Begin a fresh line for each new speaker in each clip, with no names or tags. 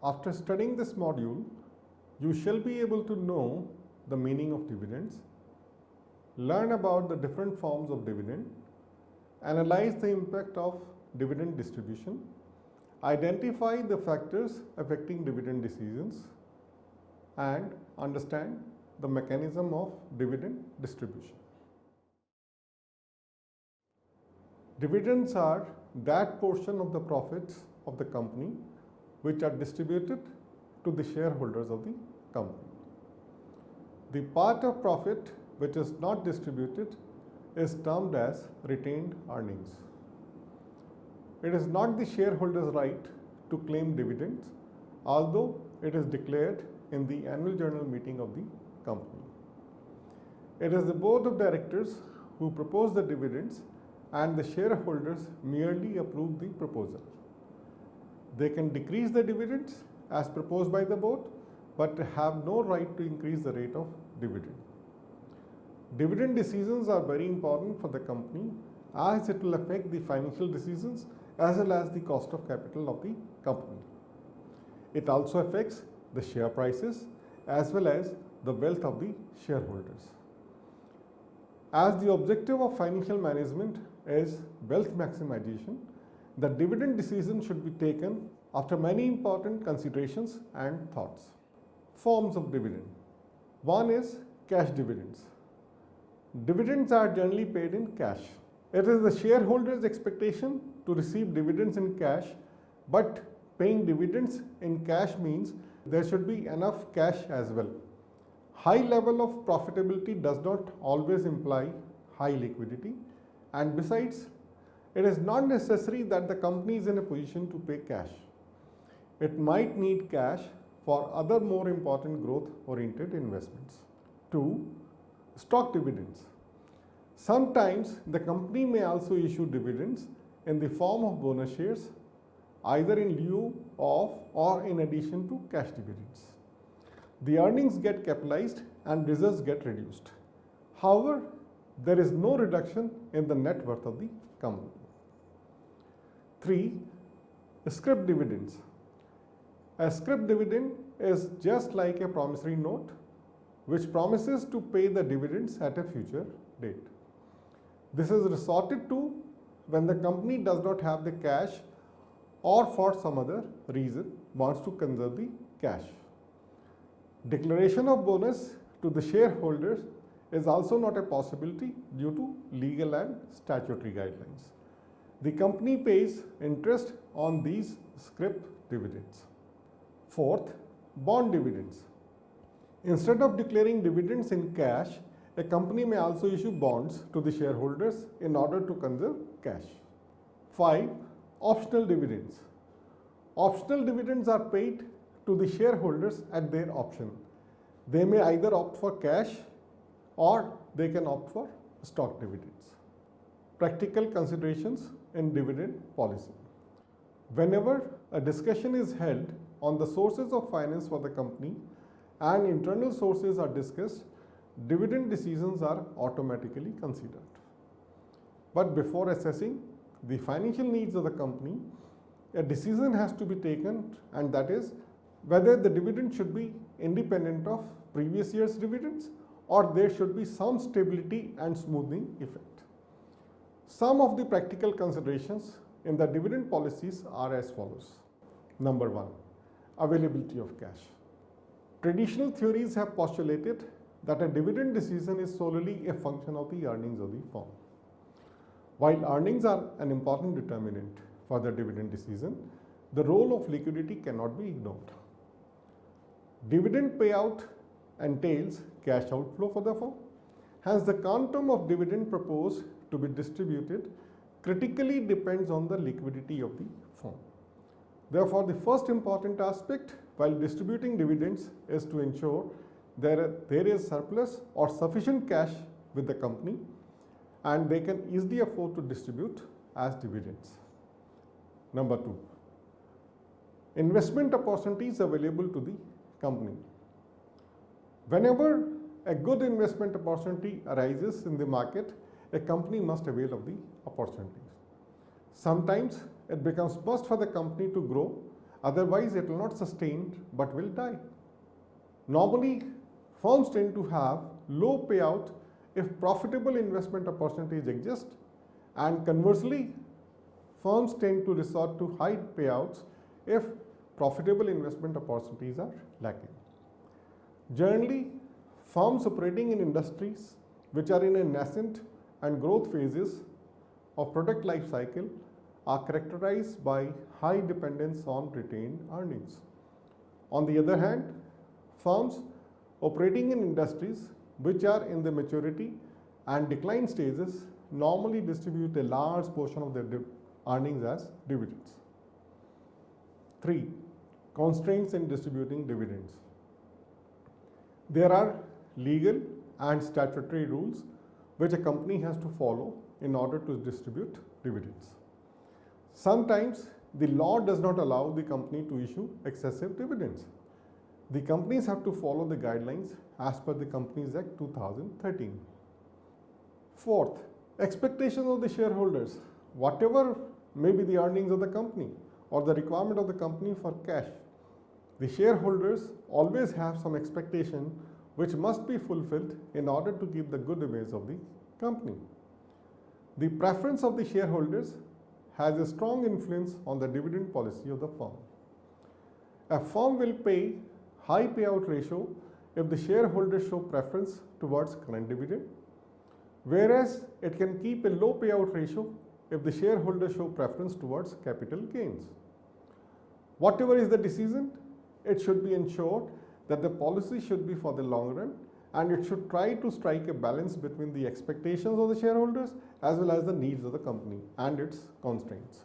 After studying this module, you shall be able to know the meaning of dividends, learn about the different forms of dividend, analyze the impact of dividend distribution, identify the factors affecting dividend decisions, and understand the mechanism of dividend distribution. Dividends are that portion of the profits of the company which are distributed to the shareholders of the company. The part of profit which is not distributed is termed as retained earnings. It is not the shareholder's right to claim dividends, although it is declared in the annual general meeting of the company. It is the board of directors who propose the dividends, and the shareholders merely approve the proposal. They can decrease the dividends as proposed by the board, but have no right to increase the rate of dividend. Dividend decisions are very important for the company, as it will affect the financial decisions as well as the cost of capital of the company. It also affects the share prices as well as the wealth of the shareholders. As the objective of financial management is wealth maximization, the dividend decision should be taken after many important considerations and thoughts. Forms of dividend. One is cash dividends. Dividends are generally paid in cash. It is the shareholders' expectation to receive dividends in cash, but paying dividends in cash means there should be enough cash as well. High level of profitability does not always imply high liquidity, and besides, it is not necessary that the company is in a position to pay cash. It might need cash for other more important growth-oriented investments. 2. Stock dividends. Sometimes the company may also issue dividends in the form of bonus shares, either in lieu of or in addition to cash dividends. The earnings get capitalized and reserves get reduced. However, there is no reduction in the net worth of the company. 3. Scrip dividends. A scrip dividend is just like a promissory note which promises to pay the dividends at a future date. This is resorted to when the company does not have the cash or for some other reason wants to conserve the cash. Declaration of bonus to the shareholders is also not a possibility due to legal and statutory guidelines. The company pays interest on these scrip dividends. 4th, bond dividends. Instead of declaring dividends in cash, a company may also issue bonds to the shareholders in order to conserve cash. 5. Optional dividends. Optional dividends are paid to the shareholders at their option. They may either opt for cash or they can opt for stock dividends. Practical considerations in dividend policy. Whenever a discussion is held on the sources of finance for the company and internal sources are discussed, dividend decisions are automatically considered. But before assessing the financial needs of the company, a decision has to be taken, and that is whether the dividend should be independent of previous year's dividends or there should be some stability and smoothing effect. Some of the practical considerations in the dividend policies are as follows. Number 1, availability of cash. Traditional theories have postulated that a dividend decision is solely a function of the earnings of the firm. While earnings are an important determinant for the dividend decision, the role of liquidity cannot be ignored. Dividend payout entails cash outflow for the firm. Hence, the quantum of dividend proposed to be distributed critically depends on the liquidity of the firm. Therefore, the first important aspect while distributing dividends is to ensure there is surplus or sufficient cash with the company and they can easily afford to distribute as dividends. Number 2, investment opportunities available to the company. Whenever a good investment opportunity arises in the market, a company must avail of the opportunity. Sometimes it becomes must for the company to grow Otherwise, it will not sustain but will die. Normally, firms tend to have low payout if profitable investment opportunities exist, and conversely, firms tend to resort to high payouts if profitable investment opportunities are lacking. Generally, firms operating in industries which are in a nascent and growth phases of product life cycle are characterized by high dependence on retained earnings. On the other hand, firms operating in industries which are in the maturity and decline stages normally distribute a large portion of their earnings as dividends. 3. Constraints in distributing dividends. There are legal and statutory rules which a company has to follow in order to distribute dividends. Sometimes the law does not allow the company to issue excessive dividends. The companies have to follow the guidelines as per the Companies Act 2013. Fourth, expectations of the shareholders. Whatever may be the earnings of the company or the requirement of the company for cash, the shareholders always have some expectation which must be fulfilled in order to keep the good image of the company. The preference of the shareholders has a strong influence on the dividend policy of the firm. A firm will pay high payout ratio if the shareholders show preference towards current dividend, whereas it can keep a low payout ratio if the shareholders show preference towards capital gains. Whatever is the decision, it should be ensured that the policy should be for the long run, and it should try to strike a balance between the expectations of the shareholders as well as the needs of the company and its constraints.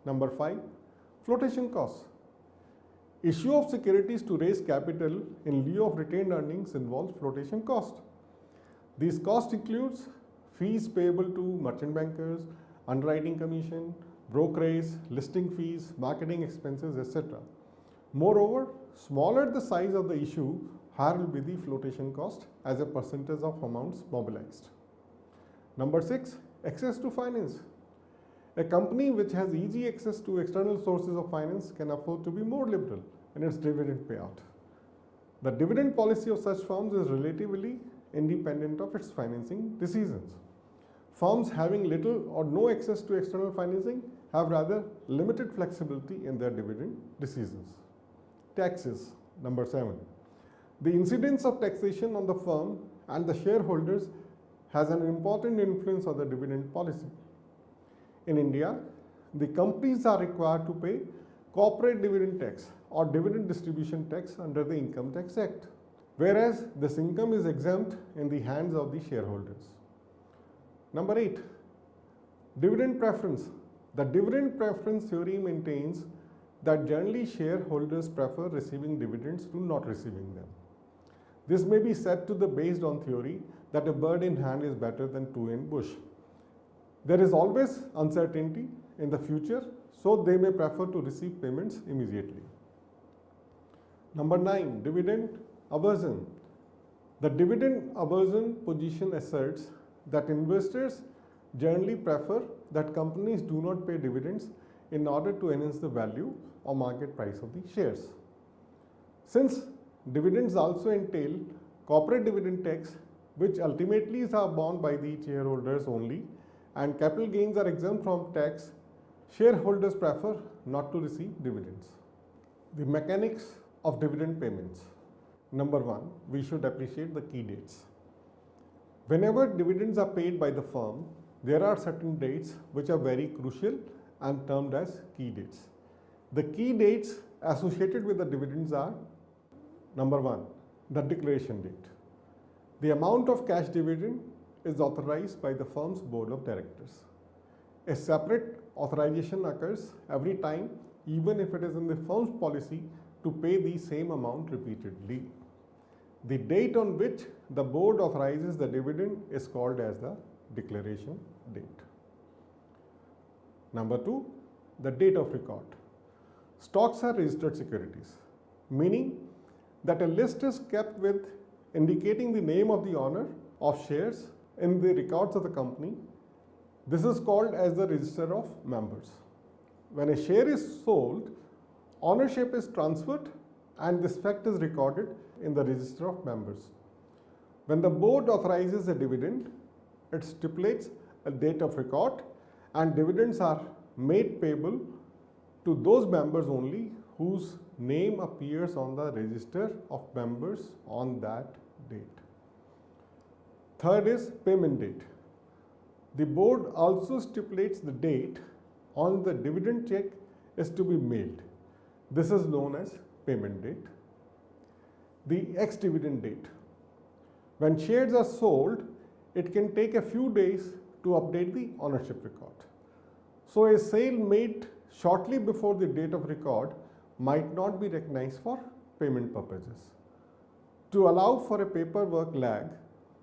Number 5, flotation costs. Issue of securities to raise capital in lieu of retained earnings involves flotation cost. These costs includes fees payable to merchant bankers, underwriting commission, brokerage, listing fees, marketing expenses, etc. Moreover, smaller the size of the issue, higher will be the flotation cost as a percentage of amounts mobilized. Number 6, access to finance. A company which has easy access to external sources of finance can afford to be more liberal in its dividend payout. The dividend policy of such firms is relatively independent of its financing decisions. Firms having little or no access to external financing have rather limited flexibility in their dividend decisions. Taxes. Number 7. The incidence of taxation on the firm and the shareholders has an important influence on the dividend policy. In India, the companies are required to pay corporate dividend tax or dividend distribution tax under the Income Tax Act, whereas this income is exempt in the hands of the shareholders. Number 8, dividend preference. The dividend preference theory maintains that generally shareholders prefer receiving dividends to not receiving them. This may be said to be based on theory that a bird in hand is better than two in bush. There is always uncertainty in the future, so they may prefer to receive payments immediately. Number 9, dividend aversion. The dividend aversion position asserts that investors generally prefer that companies do not pay dividends in order to enhance the value or market price of the shares. Since dividends also entail corporate dividend tax, which ultimately are borne by the shareholders only, and capital gains are exempt from tax, shareholders prefer not to receive dividends. The mechanics of dividend payments. Number 1, we should appreciate the key dates. Whenever dividends are paid by the firm, there are certain dates which are very crucial and termed as key dates. The key dates associated with the dividends are: number 1, the declaration date. The amount of cash dividend is authorized by the firm's board of directors. A separate authorization occurs every time, even if it is in the firm's policy to pay the same amount repeatedly. The date on which the board authorizes the dividend is called as the declaration date. Number 2, the date of record. Stocks are registered securities, meaning that a list is kept with indicating the name of the owner of shares in the records of the company. This is called as the register of members. When a share is sold, ownership is transferred and this fact is recorded in the register of members. When the board authorizes a dividend, it stipulates a date of record and dividends are made payable to those members only whose name appears on the register of members on that date. Third is payment date. The board also stipulates the date on the dividend check is to be mailed. This is known as payment date. The ex-dividend date. When shares are sold, it can take a few days to update the ownership record. So a sale made shortly before the date of record might not be recognized for payment purposes. To allow for a paperwork lag,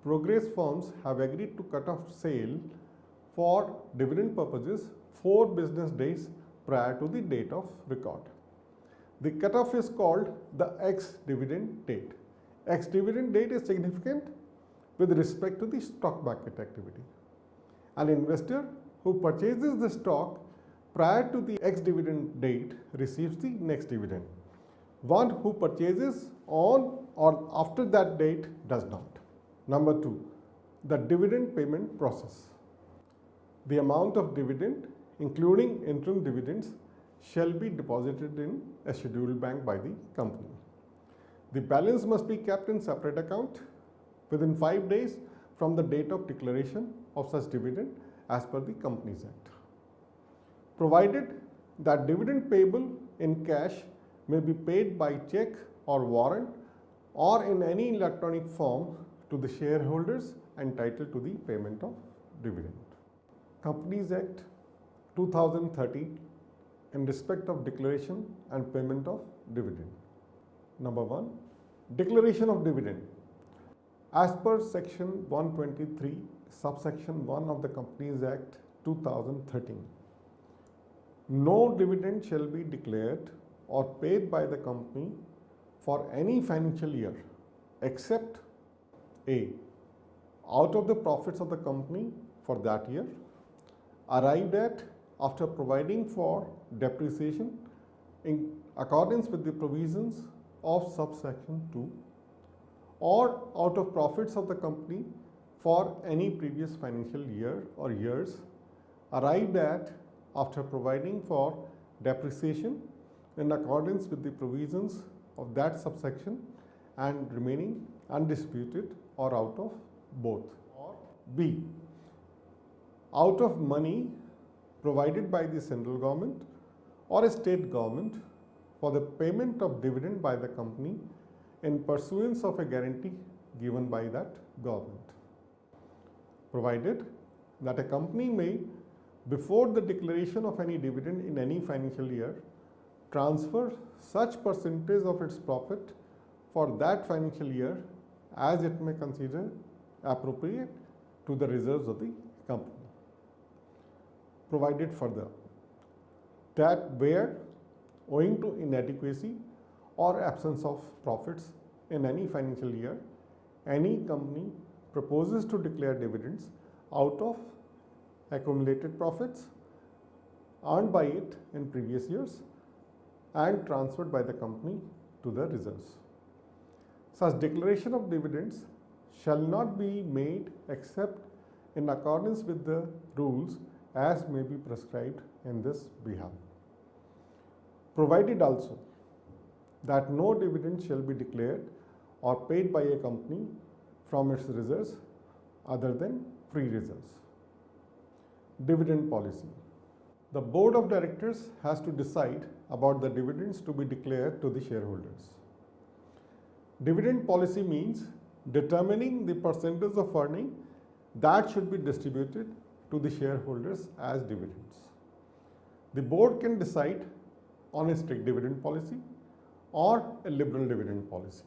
progress firms have agreed to cut off sale for dividend purposes 4 business days prior to the date of record. The cutoff is called the ex-dividend date. Ex-dividend date is significant with respect to the stock market activity. An investor who purchases the stock prior to the ex-dividend date receives the next dividend. One who purchases on or after that date does not. Number 2, the dividend payment process. The amount of dividend, including interim dividends, shall be deposited in a scheduled bank by the company. The balance must be kept in separate account within 5 days from the date of declaration of such dividend as per the Companies Act. Provided that dividend payable in cash may be paid by check or warrant or in any electronic form to the shareholders entitled to the payment of dividend. Companies Act 2013 in respect of declaration and payment of dividend. Number 1, declaration of dividend. As per section 123, subsection 1 of the Companies Act 2013, no dividend shall be declared or paid by the company for any financial year except A, out of the profits of the company for that year, arrived at after providing for depreciation in accordance with the provisions of subsection 2, or out of profits of the company for any previous financial year or years, arrived at after providing for depreciation in accordance with the provisions of that subsection and remaining undisputed or out of both. Or B, out of money provided by the central government or a state government for the payment of dividend by the company in pursuance of a guarantee given by that government. Provided that a company may, before the declaration of any dividend in any financial year, transfer such percentage of its profit for that financial year as it may consider appropriate to the reserves of the company. Provided further that where, owing to inadequacy or absence of profits in any financial year, any company proposes to declare dividends out of accumulated profits earned by it in previous years and transferred by the company to the reserves. Such declaration of dividends shall not be made except in accordance with the rules as may be prescribed in this behalf. Provided also that no dividend shall be declared or paid by a company from its reserves other than free reserves. Dividend policy. The board of directors has to decide about the dividends to be declared to the shareholders. Dividend policy means determining the percentage of earning that should be distributed to the shareholders as dividends. The board can decide on a strict dividend policy or a liberal dividend policy.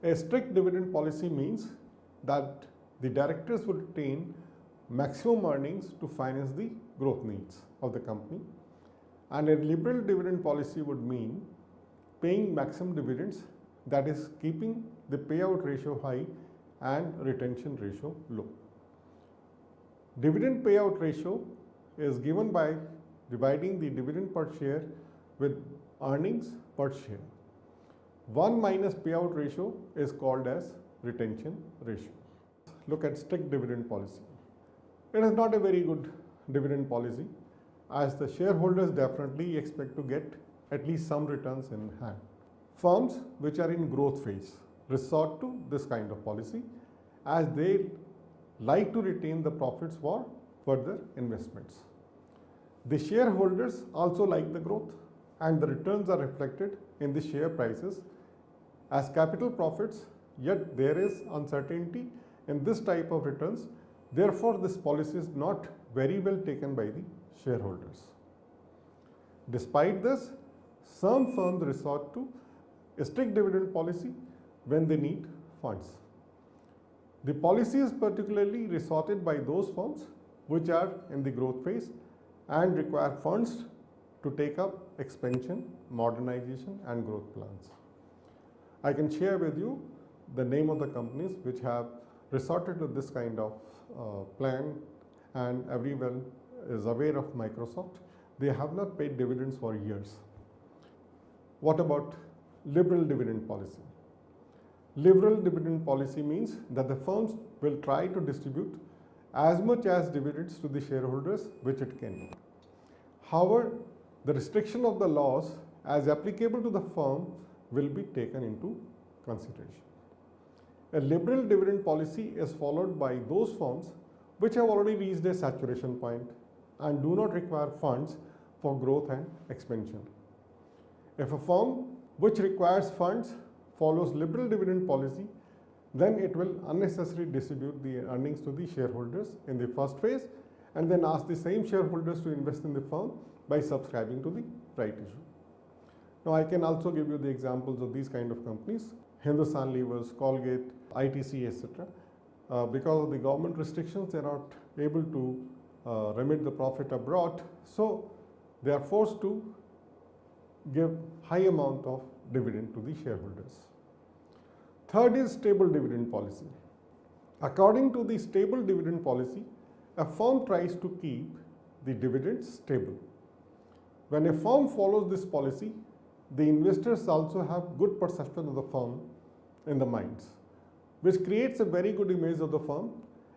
A strict dividend policy means that the directors will retain maximum earnings to finance the growth needs of the company, and a liberal dividend policy would mean paying maximum dividends, that is keeping the payout ratio high and retention ratio low. Dividend payout ratio is given by dividing the dividend per share with earnings per share. 1 minus payout ratio is called as retention ratio. Look at strict dividend policy. It is not a very good dividend policy, as the shareholders definitely expect to get at least some returns in hand. Firms which are in growth phase resort to this kind of policy, as they like to retain the profits for further investments. The shareholders also like the growth, and the returns are reflected in the share prices as capital profits, yet there is uncertainty in this type of returns. Therefore, this policy is not very well taken by the shareholders. Despite this, some firms resort to a strict dividend policy when they need funds. The policy is particularly resorted by those firms which are in the growth phase and require funds to take up expansion, modernization and growth plans. I can share with you the name of the companies which have resorted to this kind of plan, and everyone is aware of Microsoft. They have not paid dividends for years. What about liberal dividend policy? Liberal dividend policy means that the firms will try to distribute as much as dividends to the shareholders which it can. However, the restriction of the laws as applicable to the firm will be taken into consideration. A liberal dividend policy is followed by those firms which have already reached a saturation point and do not require funds for growth and expansion. If a firm which requires funds follows liberal dividend policy, then it will unnecessarily distribute the earnings to the shareholders in the first phase and then ask the same shareholders to invest in the firm by subscribing to the right issue. Now, I can also give you the examples of these kind of companies: Hindustan Levers, Colgate, ITC, etc. Because of the government restrictions, they are not able to remit the profit abroad, so they are forced to give high amount of dividend to the shareholders. Third is stable dividend policy. According to the stable dividend policy, a firm tries to keep the dividends stable. When a firm follows this policy, the investors also have good perception of the firm in the minds, which creates a very good image of the firm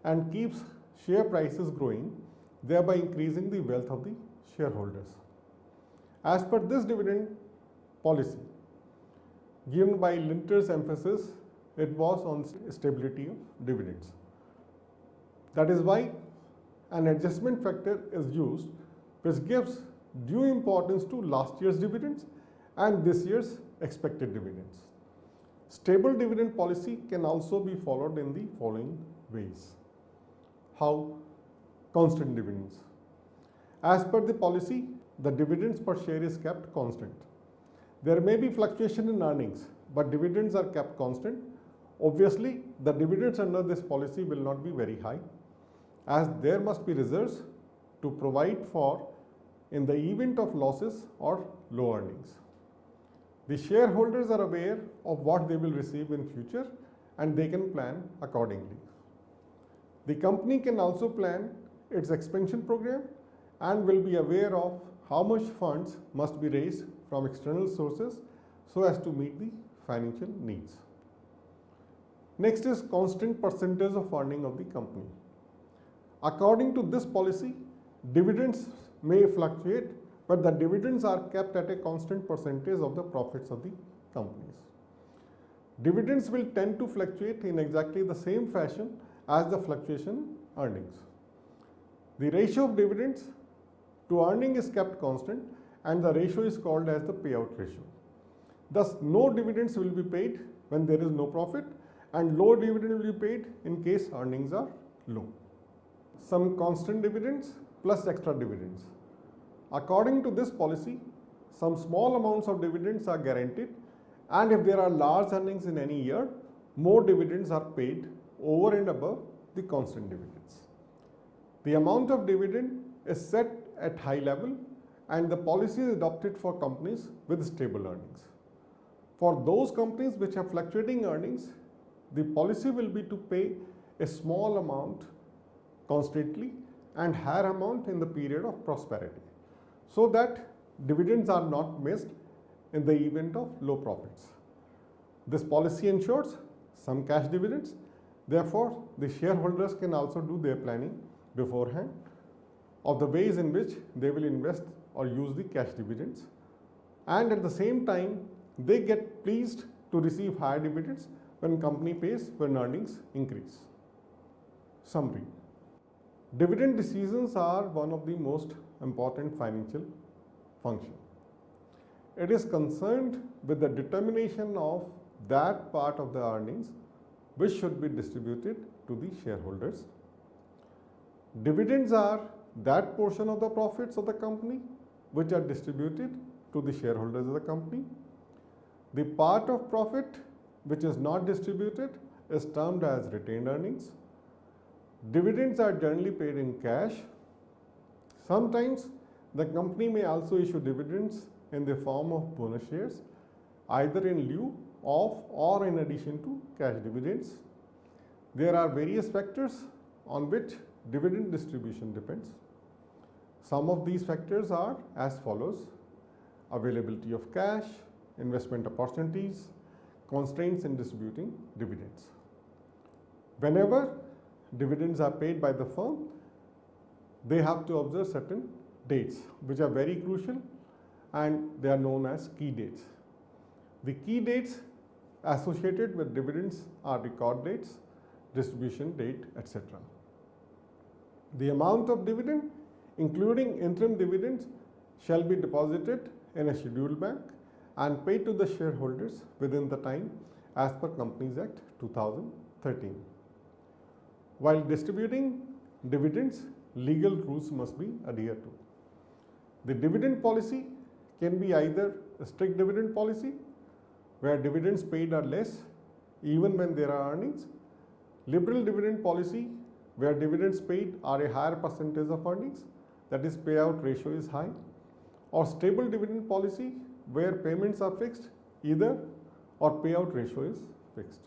and keeps share prices growing, thereby increasing the wealth of the shareholders. As per this dividend policy, given by Linter's emphasis, it was on stability of dividends. That is why an adjustment factor is used which gives due importance to last year's dividends and this year's expected dividends. Stable dividend policy can also be followed in the following ways. How? Constant dividends. As per the policy, the dividends per share is kept constant. There may be fluctuation in earnings, but dividends are kept constant. Obviously, the dividends under this policy will not be very high, as there must be reserves to provide for in the event of losses or low earnings. The shareholders are aware of what they will receive in future and they can plan accordingly. The company can also plan its expansion program and will be aware of how much funds must be raised from external sources so as to meet the financial needs. Next is constant percentage of earning of the company. According to this policy, dividends may fluctuate, but the dividends are kept at a constant percentage of the profits of the companies. Dividends will tend to fluctuate in exactly the same fashion as the fluctuation in earnings. The ratio of dividends to earning is kept constant and the ratio is called as the payout ratio. Thus, no dividends will be paid when there is no profit and low dividend will be paid in case earnings are low. Some constant dividends plus extra dividends. According to this policy, some small amounts of dividends are guaranteed, and if there are large earnings in any year, more dividends are paid over and above the constant dividends. The amount of dividend is set at high level and the policy is adopted for companies with stable earnings. For those companies which have fluctuating earnings, the policy will be to pay a small amount constantly and higher amount in the period of prosperity, so that dividends are not missed in the event of low profits. This policy ensures some cash dividends. Therefore, the shareholders can also do their planning beforehand of the ways in which they will invest or use the cash dividends. And at the same time, they get pleased to receive higher dividends when company pays when earnings increase. Summary. Dividend decisions are one of the most important financial functions. It is concerned with the determination of that part of the earnings which should be distributed to the shareholders. Dividends are that portion of the profits of the company which are distributed to the shareholders of the company. The part of profit which is not distributed is termed as retained earnings. Dividends are generally paid in cash. Sometimes the company may also issue dividends in the form of bonus shares, either in lieu of or in addition to cash dividends. There are various factors on which dividend distribution depends. Some of these factors are as follows: availability of cash, investment opportunities, constraints in distributing dividends. Whenever dividends are paid by the firm, they have to observe certain dates which are very crucial, and they are known as key dates. The key dates associated with dividends are record dates, distribution date, etc. The amount of dividend, including interim dividends, shall be deposited in a scheduled bank and paid to the shareholders within the time as per Companies Act 2013. While distributing dividends, legal rules must be adhered to. The dividend policy can be either a strict dividend policy, where dividends paid are less even when there are earnings; liberal dividend policy, where dividends paid are a higher percentage of earnings, that is, payout ratio is high; or stable dividend policy, where payments are fixed either or payout ratio is fixed.